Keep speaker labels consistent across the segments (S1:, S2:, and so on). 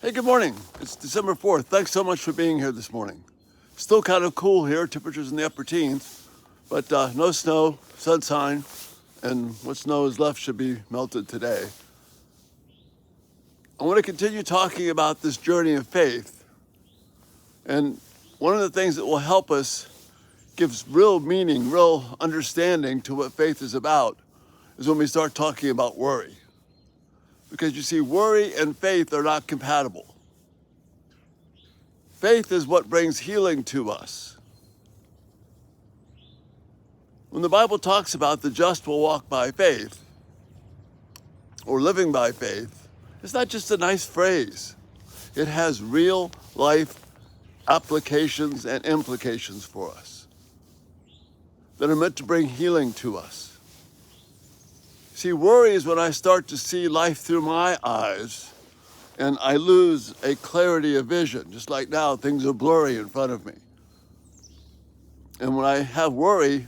S1: Hey, good morning. It's December 4th. Thanks so much for being here this morning. Still kind of cool here, temperatures in the upper teens, but no snow, sunshine, and what snow is left should be melted today. I want to continue talking about this journey of faith, and one of the things that will help us gives real meaning, real understanding to what faith is about is when we start talking about worry. Because you see, worry and faith are not compatible. Faith is what brings healing to us. When the Bible talks about the just will walk by faith, or living by faith, it's not just a nice phrase. It has real life applications and implications for us that are meant to bring healing to us. See, worry is when I start to see life through my eyes and I lose a clarity of vision. Just like now, things are blurry in front of me. And when I have worry,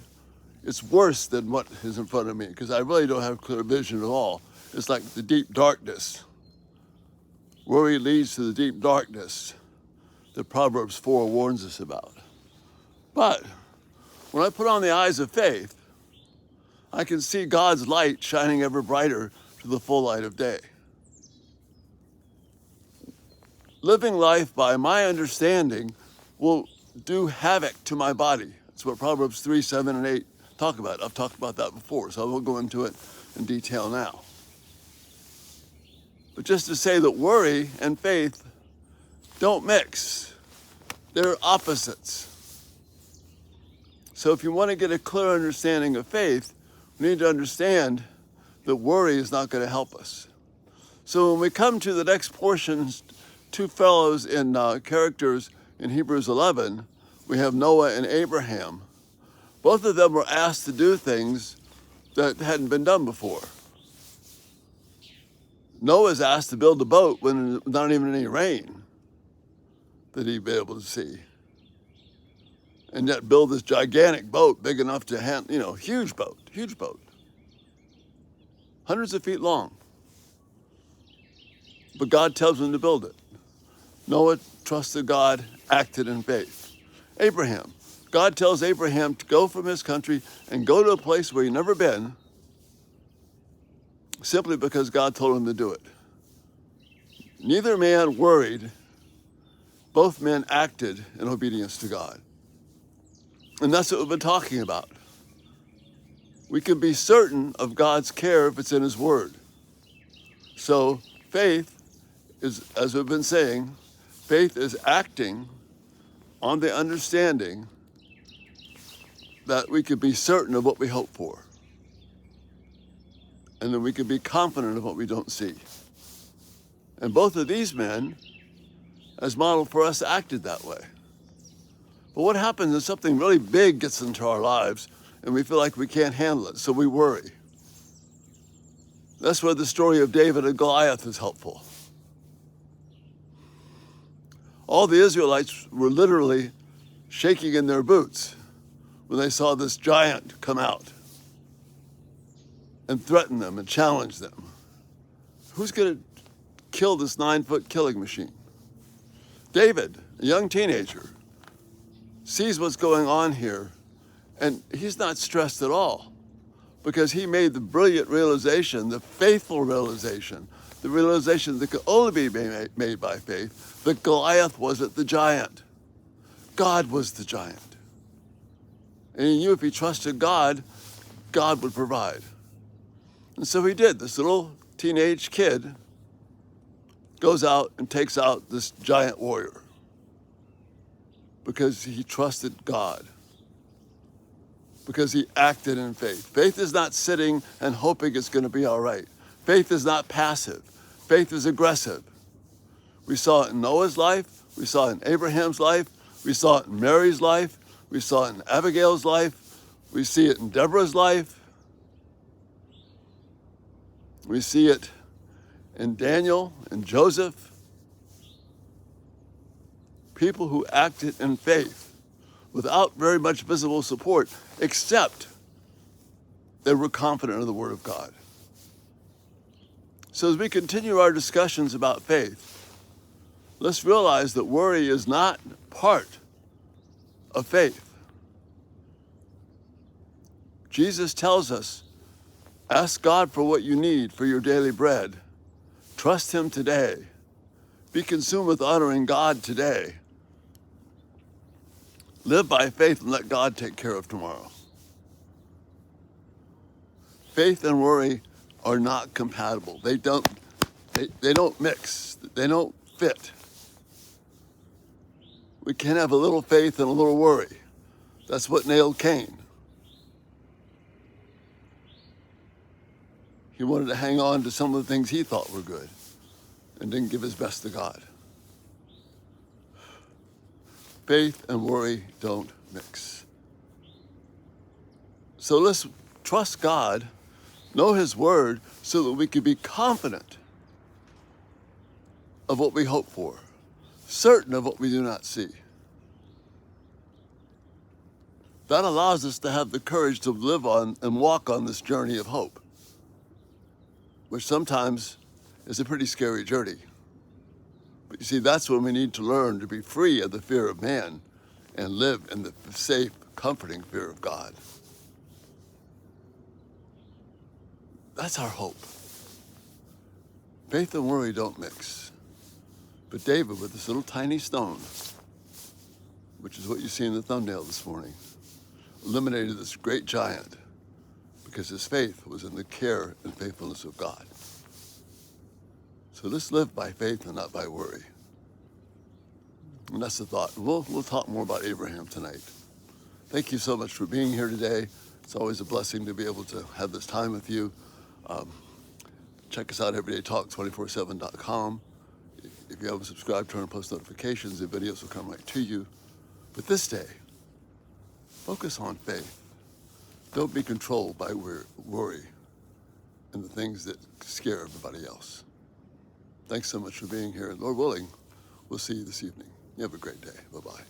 S1: it's worse than what is in front of me because I really don't have clear vision at all. It's like the deep darkness. Worry leads to the deep darkness that Proverbs 4 warns us about. But when I put on the eyes of faith, I can see God's light shining ever brighter to the full light of day. Living life by my understanding will do havoc to my body. That's what Proverbs 3, 7, and 8 talk about. I've talked about that before, so I won't go into it in detail now. But just to say that worry and faith don't mix. They're opposites. So if you want to get a clear understanding of faith, we need to understand that worry is not going to help us. So when we come to the next portion, two fellows in characters in Hebrews 11, we have Noah and Abraham. Both of them were asked to do things that hadn't been done before. Noah's asked to build a boat when there's not even any rain that he'd be able to see. And yet build this gigantic boat big enough to handle, huge boat. Hundreds of feet long. But God tells him to build it. Noah trusted God, acted in faith. Abraham. God tells Abraham to go from his country and go to a place where he'd never been, simply because God told him to do it. Neither man worried. Both men acted in obedience to God. And that's what we've been talking about. We can be certain of God's care if it's in his word. So faith is, as we've been saying, faith is acting on the understanding that we can be certain of what we hope for. And then we can be confident of what we don't see. And both of these men, as modeled for us, acted that way. But what happens if something really big gets into our lives and we feel like we can't handle it, so we worry? That's where the story of David and Goliath is helpful. All the Israelites were literally shaking in their boots when they saw this giant come out and threaten them and challenge them. Who's going to kill this 9-foot killing machine? David, a young teenager, sees what's going on here, and he's not stressed at all because he made the brilliant realization, the faithful realization, the realization that could only be made by faith, that Goliath wasn't the giant. God was the giant. And he knew if he trusted God, God would provide. And so he did. This little teenage kid goes out and takes out this giant warrior because he trusted God, because he acted in faith. Faith is not sitting and hoping it's going to be all right. Faith is not passive. Faith is aggressive. We saw it in Noah's life. We saw it in Abraham's life. We saw it in Mary's life. We saw it in Abigail's life. We see it in Deborah's life. We see it in Daniel and Joseph. People who acted in faith without very much visible support, except they were confident of the Word of God. So as we continue our discussions about faith, let's realize that worry is not part of faith. Jesus tells us, ask God for what you need for your daily bread. Trust him today. Be consumed with honoring God today. Live by faith and let God take care of tomorrow. Faith and worry are not compatible. They don't mix. They don't fit. We can't have a little faith and a little worry. That's what nailed Cain. He wanted to hang on to some of the things he thought were good and didn't give his best to God. Faith and worry don't mix. So let's trust God, know his word, so that we can be confident of what we hope for, certain of what we do not see. That allows us to have the courage to live on and walk on this journey of hope, which sometimes is a pretty scary journey. But you see, that's when we need to learn to be free of the fear of man and live in the safe, comforting fear of God. That's our hope. Faith and worry don't mix. But David, with this little tiny stone, which is what you see in the thumbnail this morning, eliminated this great giant because his faith was in the care and faithfulness of God. So let's live by faith and not by worry. And that's the thought. We'll talk more about Abraham tonight. Thank you so much for being here today. It's always a blessing to be able to have this time with you. Check us out, everydaytalk247.com. If you haven't subscribed, turn on post notifications. The videos will come right to you. But this day, focus on faith. Don't be controlled by worry and the things that scare everybody else. Thanks so much for being here. And Lord willing, we'll see you this evening. You have a great day. Bye-bye.